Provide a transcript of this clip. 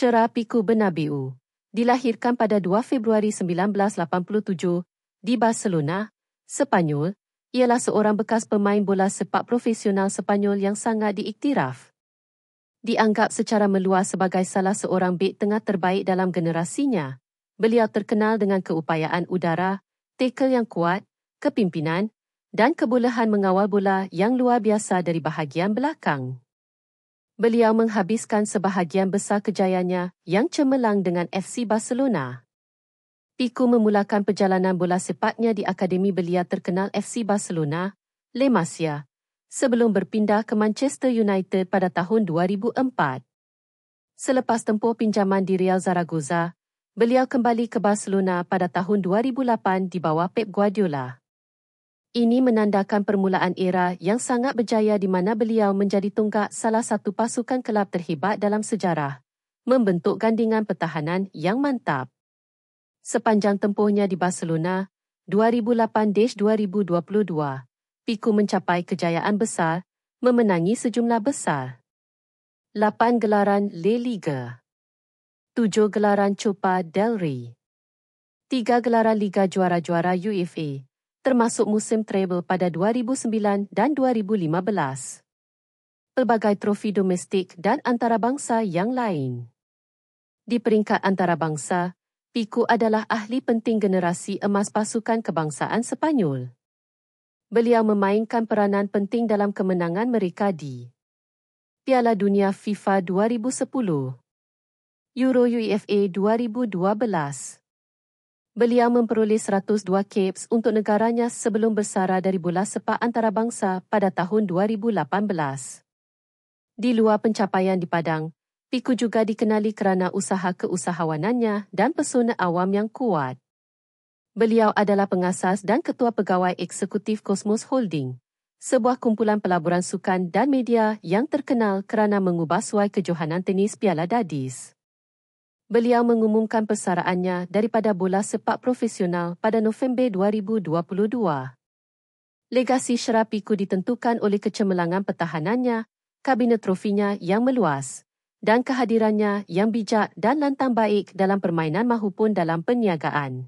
Syera Piku Bernabeu dilahirkan pada 2 Februari 1987 di Barcelona, Sepanyol. Ialah seorang bekas pemain bola sepak profesional Sepanyol yang sangat diiktiraf. Dianggap secara meluas sebagai salah seorang bek tengah terbaik dalam generasinya. Beliau terkenal dengan keupayaan udara, tackle yang kuat, kepimpinan dan kebolehan mengawal bola yang luar biasa dari bahagian belakang. Beliau menghabiskan sebahagian besar kejayaannya yang cemerlang dengan FC Barcelona. Piku memulakan perjalanan bola sepaknya di akademi belia terkenal FC Barcelona, La Masia, sebelum berpindah ke Manchester United pada tahun 2004. Selepas tempoh pinjaman di Real Zaragoza, beliau kembali ke Barcelona pada tahun 2008 di bawah Pep Guardiola. Ini menandakan permulaan era yang sangat berjaya di mana beliau menjadi tonggak salah satu pasukan kelab terhebat dalam sejarah, membentuk gandingan pertahanan yang mantap. Sepanjang tempohnya di Barcelona, 2008-2022, Piku mencapai kejayaan besar, memenangi sejumlah besar. 8 gelaran La Liga, 7 gelaran Copa del Rey, 3 gelaran Liga Juara-Juara UEFA, termasuk musim treble pada 2009 dan 2015. Pelbagai trofi domestik dan antarabangsa yang lain. Di peringkat antarabangsa, Piku adalah ahli penting generasi emas pasukan kebangsaan Sepanyol. Beliau memainkan peranan penting dalam kemenangan mereka di Piala Dunia FIFA 2010, Euro UEFA 2012. Beliau memperoleh 102 caps untuk negaranya sebelum bersara dari bola sepak antarabangsa pada tahun 2018. Di luar pencapaian di padang, Piku juga dikenali kerana usaha keusahawanannya dan pesona awam yang kuat. Beliau adalah pengasas dan ketua pegawai eksekutif Cosmos Holding, sebuah kumpulan pelaburan sukan dan media yang terkenal kerana mengubah suai kejohanan tenis Piala Dadis. Beliau mengumumkan persaraannya daripada bola sepak profesional pada November 2022. Legasi Syera Piku ditentukan oleh kecemerlangan pertahanannya, kabinet trofinya yang meluas, dan kehadirannya yang bijak dan lantang baik dalam permainan mahupun dalam perniagaan.